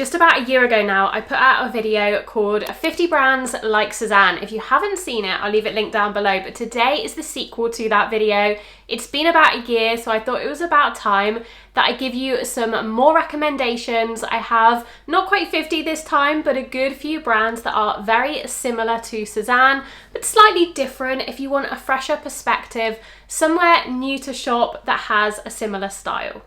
Just about a year ago now, I put out a video called 50 Brands Like Sézane. If you haven't seen it, I'll leave it linked down below, but today is the sequel to that video. It's been about a year, so I thought it was about time that I give you some more recommendations. I have not quite 50 this time, but a good few brands that are very similar to Sézane, but slightly different if you want a fresher perspective, somewhere new to shop that has a similar style.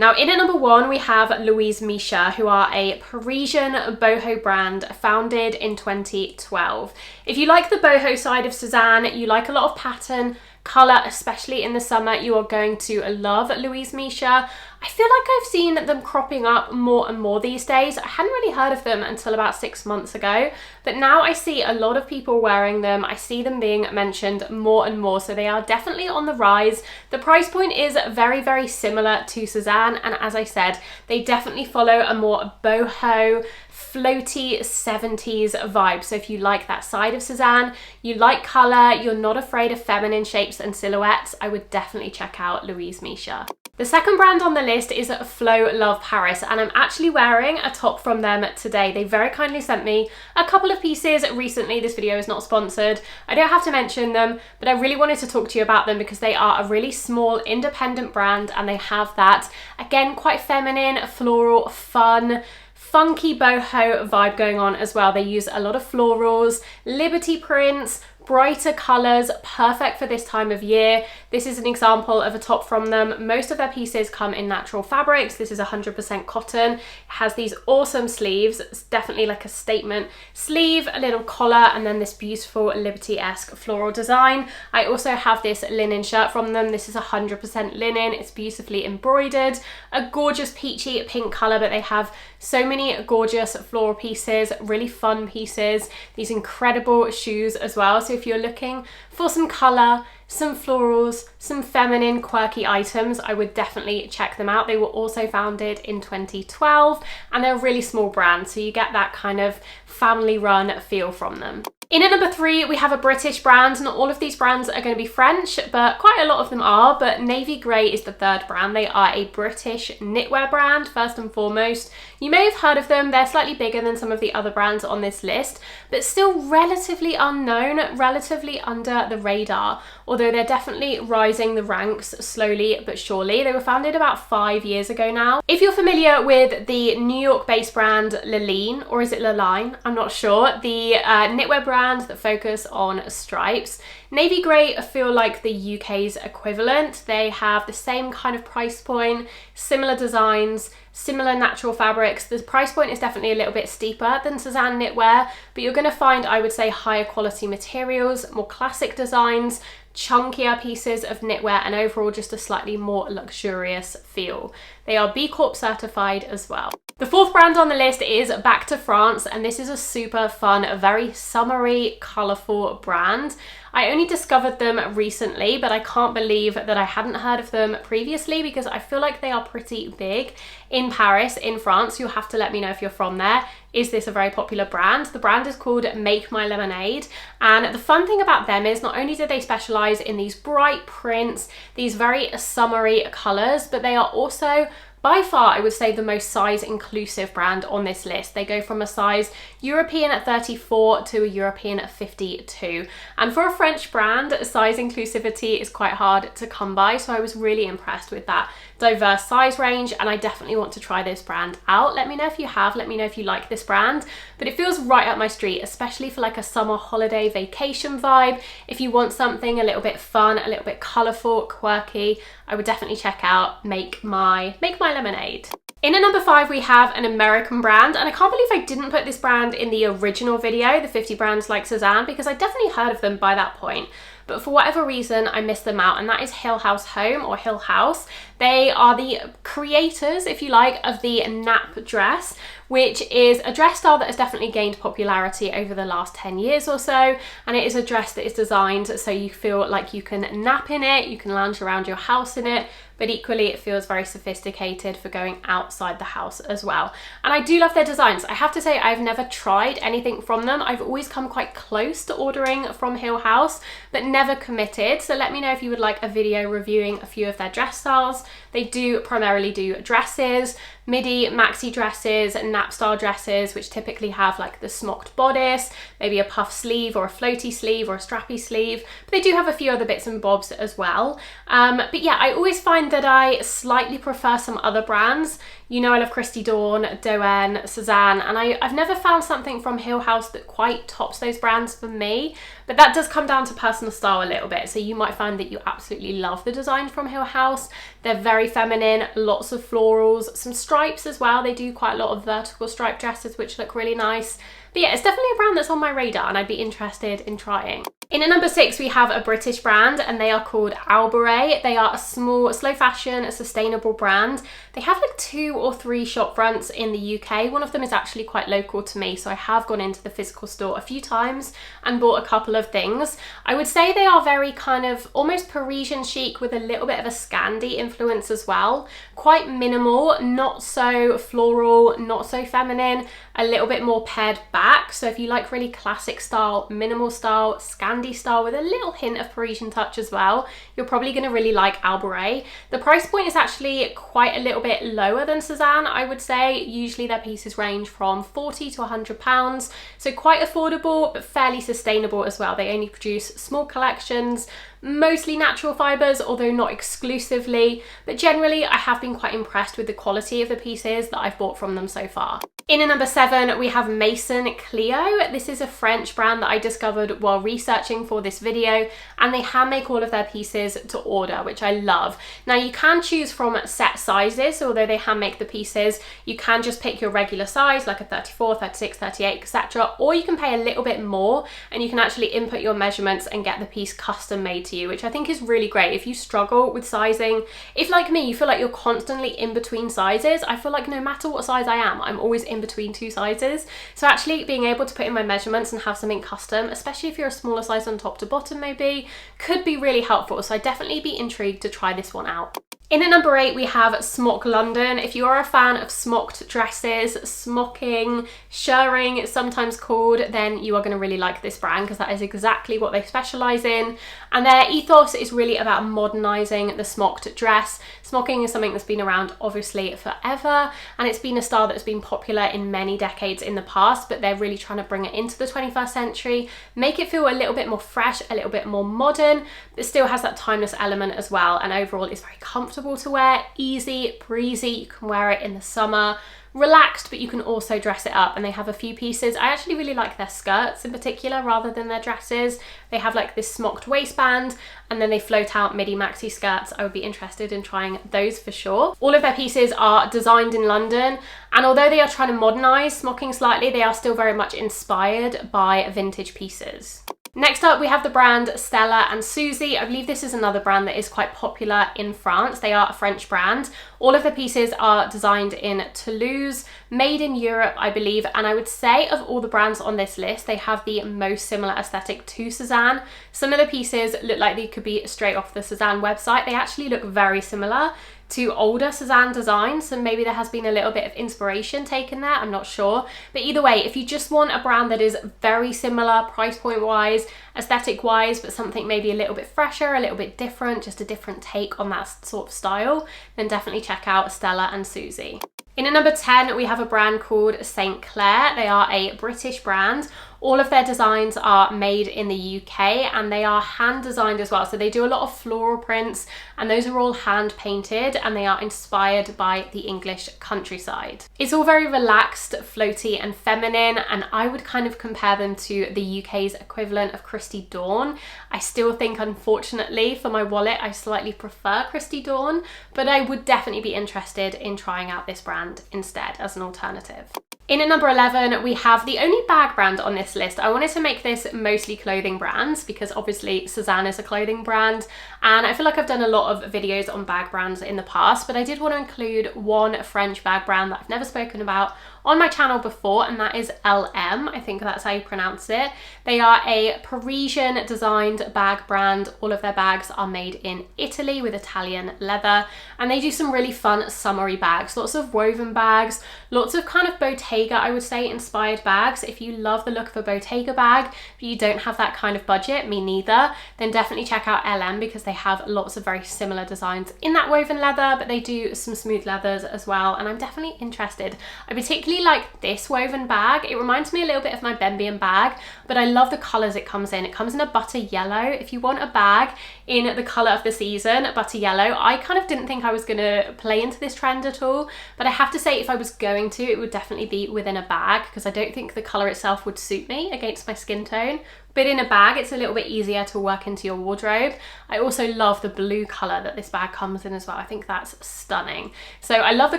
Now, in at number one, we have Louise Misha, who are a Parisian boho brand founded in 2012. If you like the boho side of Sézane, you like a lot of pattern, colour, especially in the summer, you are going to love Louise Misha. I feel like I've seen them cropping up more and more these days. I hadn't really heard of them until about 6 months ago, but now I see a lot of people wearing them. I see them being mentioned more and more, so they are definitely on the rise. The price point is very, very similar to Sézane, and as I said, they definitely follow a more boho, floaty 70s vibe. So if you like that side of Sézane, you like colour, you're not afraid of feminine shapes and silhouettes, I would definitely check out Louise Misha. The second brand on the list is Flow Love Paris, and I'm actually wearing a top from them today. They very kindly sent me a couple of pieces recently. This video is not sponsored. I don't have to mention them, but I really wanted to talk to you about them because they are a really small independent brand, and they have that, again, quite feminine, floral, fun, funky boho vibe going on as well. They use a lot of florals, Liberty prints, brighter colours, perfect for this time of year. This is an example of a top from them. Most of their pieces come in natural fabrics. This is 100% cotton. It has these awesome sleeves. It's definitely like a statement sleeve, a little collar, and then this beautiful Liberty-esque floral design. I also have this linen shirt from them. This is 100% linen. It's beautifully embroidered, a gorgeous peachy pink colour, but they have so many gorgeous floral pieces, really fun pieces, these incredible shoes as well. So if you're looking for some colour, some florals, some feminine quirky items, I would definitely check them out. They were also founded in 2012, and they're a really small brand, so you get that kind of family run feel from them. In at number three, we have a British brand. Not all of these brands are going to be French, but quite a lot of them are, but Navy Grey is the third brand. They are a British knitwear brand, first and foremost. You may have heard of them. They're slightly bigger than some of the other brands on this list, but still relatively unknown, relatively under the radar, although they're definitely rising the ranks slowly but surely. They were founded about 5 years ago now. If you're familiar with the New York-based brand Laline, or is it Laline? I'm not sure. The knitwear brand that focus on stripes. Navy Grey feel like the UK's equivalent. They have the same kind of price point, similar designs, similar natural fabrics. The price point is definitely a little bit steeper than Sézane knitwear, but you're going to find, I would say, higher quality materials, more classic designs, chunkier pieces of knitwear, and overall just a slightly more luxurious feel. They are B Corp certified as well. The fourth brand on the list is Back to France, and this is a super fun, a very summery, colourful brand. I only discovered them recently, but I can't believe that I hadn't heard of them previously because I feel like they are pretty big in Paris, in France. You'll have to let me know if you're from there. Is this a very popular brand? The brand is called Make My Lemonade, and the fun thing about them is not only do they specialise in these bright prints, these very summery colours, but they are also by far, I would say, the most size inclusive brand on this list. They go from a size European at 34 to a European at 52. And for a French brand, size inclusivity is quite hard to come by. So I was really impressed with that diverse size range, and I definitely want to try this brand out. Let me know if you have, let me know if you like this brand, but it feels right up my street, especially for like a summer holiday vacation vibe. If you want something a little bit fun, a little bit colourful, quirky, I would definitely check out Make My Lemonade. In at number 5, we have an American brand, and I can't believe I didn't put this brand in the original video, the 50 Brands Like Sézane, because I definitely heard of them by that point. But for whatever reason, I missed them out, and that is Hill House Home, or Hill House. They are the creators, if you like, of the nap dress, which is a dress style that has definitely gained popularity over the last 10 years or so. And it is a dress that is designed so you feel like you can nap in it, you can lounge around your house in it. but equally it feels very sophisticated for going outside the house as well. And I do love their designs. I have to say I've never tried anything from them. I've always come quite close to ordering from Hill House, but never committed. So let me know if you would like a video reviewing a few of their dress styles. They do primarily do dresses, midi, maxi dresses, nap style dresses, which typically have like the smocked bodice, maybe a puff sleeve or a floaty sleeve or a strappy sleeve, but they do have a few other bits and bobs as well. But yeah, I always find that I slightly prefer some other brands. You know I love Christy Dawn, Doen, Sézane, and I've never found something from Hill House that quite tops those brands for me, but that does come down to personal style a little bit. So you might find that you absolutely love the designs from Hill House. They're very feminine, lots of florals, some stripes as well. They do quite a lot of vertical stripe dresses, which look really nice. But yeah, it's definitely a brand that's on my radar and I'd be interested in trying. In at number 6, we have a British brand and they are called Albury. They are a small, slow fashion, sustainable brand. They have like 2 or 3 shop fronts in the UK. One of them is actually quite local to me, so I have gone into the physical store a few times and bought a couple of things. I would say they are very kind of almost Parisian chic with a little bit of a Scandi influence as well. Quite minimal, not so floral, not so feminine, a little bit more pared back. So if you like really classic style, minimal style, Scandi style with a little hint of Parisian touch as well, you're probably going to really like Albury. The price point is actually quite a little bit lower than Sézane, I would say. Usually their pieces range from £40 to £100, so quite affordable but fairly sustainable as well. They only produce small collections, mostly natural fibres, although not exclusively, but generally I have been quite impressed with the quality of the pieces that I've bought from them so far. In at number 7, we have Maison Cleo. This is a French brand that I discovered while researching for this video, and they hand make all of their pieces to order, which I love. Now you can choose from set sizes, so although they hand make the pieces, you can just pick your regular size, like a 34, 36, 38, etc. Or you can pay a little bit more and you can actually input your measurements and get the piece custom made to you, which I think is really great if you struggle with sizing. If like me, you feel like you're constantly in between sizes, I feel like no matter what size I am, I'm always in between 2 sizes. So actually being able to put in my measurements and have something custom, especially if you're a smaller size on top to bottom maybe, could be really helpful. So I'd definitely be intrigued to try this one out. In at number 8, we have Smock London. If you are a fan of smocked dresses, smocking, shirring, it's sometimes called, then you are going to really like this brand because that is exactly what they specialise in. And their ethos is really about modernising the smocked dress. Smocking is something that's been around obviously forever, and it's been a style that's been popular in many decades in the past, but they're really trying to bring it into the 21st century, make it feel a little bit more fresh, a little bit more modern, but still has that timeless element as well. And overall it's very comfortable to wear, easy, breezy. You can wear it in the summer, relaxed, but you can also dress it up. And they have a few pieces. I actually really like their skirts in particular rather than their dresses. They have like this smocked waistband and then they float out midi maxi skirts. I would be interested in trying those for sure. All of their pieces are designed in London, and although they are trying to modernise smocking slightly, they are still very much inspired by vintage pieces. Next up, we have the brand Stella and Susie. I believe this is another brand that is quite popular in France. They are a French brand. All of the pieces are designed in Toulouse, made in Europe, I believe. And I would say of all the brands on this list, they have the most similar aesthetic to Sézane. Some of the pieces look like they could be straight off the Sézane website. They actually look very similar to older Sézane designs, so maybe there has been a little bit of inspiration taken there, I'm not sure. But either way, if you just want a brand that is very similar price point wise, aesthetic wise, but something maybe a little bit fresher, a little bit different, just a different take on that sort of style, then definitely check out Stella and Susie. In at number 10, we have a brand called St. Clair. They are a British brand. All of their designs are made in the UK and they are hand designed as well. So they do a lot of floral prints and those are all hand painted and they are inspired by the English countryside. It's all very relaxed, floaty and feminine, and I would kind of compare them to the UK's equivalent of Christy Dawn. I still think, unfortunately, for my wallet, I slightly prefer Christy Dawn, but I would definitely be interested in trying out this brand instead as an alternative. In at number 11, we have the only bag brand on this list. I wanted to make this mostly clothing brands because obviously Sézane is a clothing brand and I feel like I've done a lot of videos on bag brands in the past, but I did want to include one French bag brand that I've never spoken about on my channel before, and that is LM. I think that's how you pronounce it. They are a Parisian designed bag brand. All of their bags are made in Italy with Italian leather, and they do some really fun summery bags. Lots of woven bags, lots of kind of Bottega, I would say, inspired bags. If you love the look of a Bottega bag, but you don't have that kind of budget, me neither, then definitely check out LM because they have lots of very similar designs in that woven leather, but they do some smooth leathers as well, and I'm definitely interested. I particularly like this woven bag. It reminds me a little bit of my Bembian bag, but I love the colours it comes in. It comes in a butter yellow. If you want a bag in the colour of the season, butter yellow, I kind of didn't think I was going to play into this trend at all, but I have to say if I was going to, it would definitely be within a bag because I don't think the colour itself would suit me against my skin tone. But in a bag, it's a little bit easier to work into your wardrobe. I also love the blue colour that this bag comes in as well. I think that's stunning. So I love the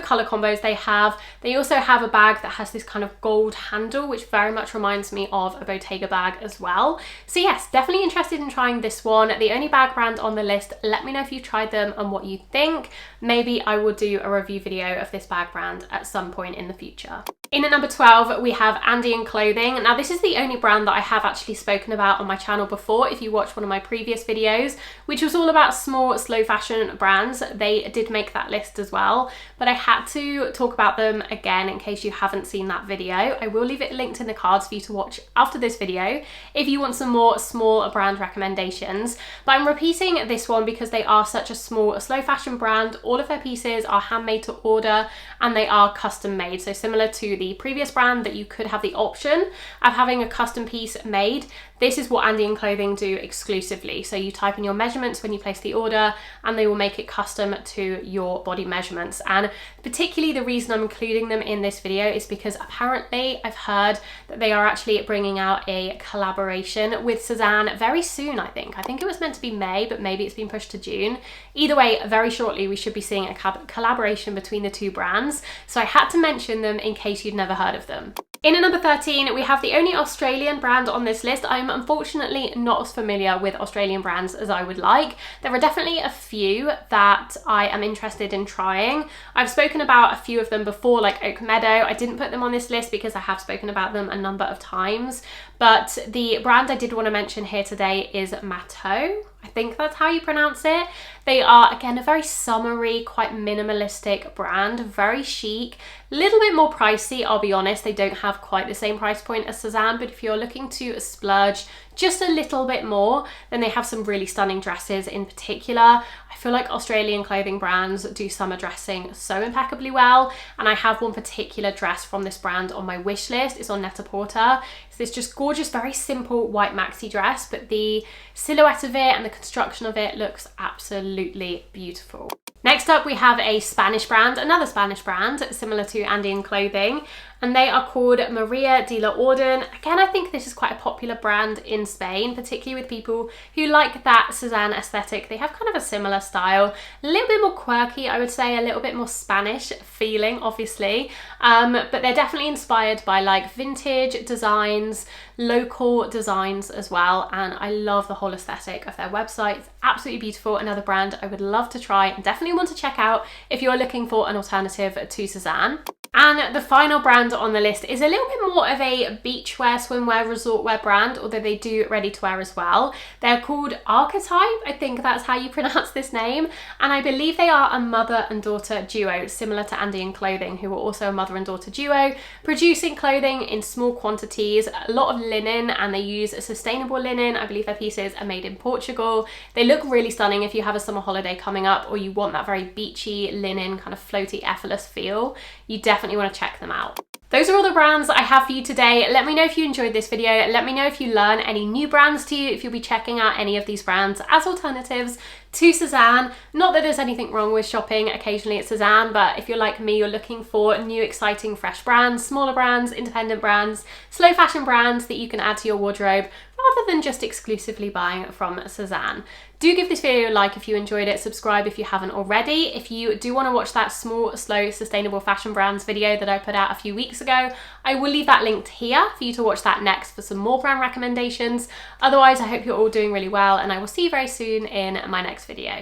colour combos they have. They also have a bag that has this kind of gold handle, which very much reminds me of a Bottega bag as well. So yes, definitely interested in trying this one. The only bag brand on the list. Let me know if you've tried them and what you think. Maybe I will do a review video of this bag brand at some point in the future. In at number 12, we have Andy & Clothing. Now this is the only brand that I have actually spoken about on my channel before. If you watched one of my previous videos, which was all about small, slow fashion brands, they did make that list as well. But I had to talk about them again in case you haven't seen that video. I will leave it linked in the cards for you to watch after this video if you want some more small brand recommendations. But I'm repeating this one because they are such a small, slow fashion brand. All of their pieces are handmade to order and they are custom made. So similar to the previous brand that you could have the option of having a custom piece made, this is what Andy & Clothing do exclusively. So you type in your measurements when you place the order and they will make it custom to your body measurements. And particularly the reason I'm including them in this video is because apparently I've heard that they are actually bringing out a collaboration with Sézane very soon, I think. I think it was meant to be May, but maybe it's been pushed to June. Either way, very shortly we should be seeing a collaboration between the two brands. So I had to mention them in case you'd never heard of them. In at number 13, we have the only Australian brand on this list. I'm unfortunately not as familiar with Australian brands as I would like. There are definitely a few that I am interested in trying. I've spoken about a few of them before, like Oak Meadow. I didn't put them on this list because I have spoken about them a number of times. But the brand I did want to mention here today is Mateau. I think that's how you pronounce it. They are, again, a very summery, quite minimalistic brand, very chic, a little bit more pricey, I'll be honest. They don't have quite the same price point as Sézane, but if you're looking to splurge just a little bit more, then they have some really stunning dresses in particular. I feel like Australian clothing brands do summer dressing so impeccably well, and I have one particular dress from this brand on my wish list. It's on Net-a-Porter. It's this just gorgeous, very simple white maxi dress, but the silhouette of it and the construction of it looks absolutely beautiful. Next up, we have a Spanish brand, another Spanish brand, similar to Andy & Clothing, and they are called Maria de la Orden. Again, I think this is quite a popular brand in Spain, particularly with people who like that Sézane aesthetic. They have kind of a similar style, a little bit more quirky, I would say, a little bit more Spanish feeling, obviously, but they're definitely inspired by like vintage designs, local designs as well, and I love the whole aesthetic of their website. It's absolutely beautiful. Another brand I would love to try and definitely want to check out if you're looking for an alternative to Sézane. And the final brand on the list is a little bit more of a beachwear, swimwear, resort wear brand, although they do ready to wear as well. They're called Archetype, I think that's how you pronounce this name, and I believe they are a mother and daughter duo, similar to Andy & Clothing, who are also a mother and daughter duo, producing clothing in small quantities, a lot of linen, and they use a sustainable linen. I believe their pieces are made in Portugal. They look really stunning if you have a summer holiday coming up or you want that very beachy linen, kind of floaty, effortless feel. You definitely want to check them out. Those are all the brands I have for you today. Let me know if you enjoyed this video. Let me know if you learn any new brands to you, if you'll be checking out any of these brands as alternatives to Sézane. Not that there's anything wrong with shopping occasionally at Sézane, but if you're like me, you're looking for new, exciting, fresh brands, smaller brands, independent brands, slow fashion brands that you can add to your wardrobe rather than just exclusively buying from Sézane. Do give this video a like if you enjoyed it, subscribe if you haven't already. If you do want to watch that small, slow, sustainable fashion brands video that I put out a few weeks ago, I will leave that linked here for you to watch that next for some more brand recommendations. Otherwise, I hope you're all doing really well and I will see you very soon in my next video.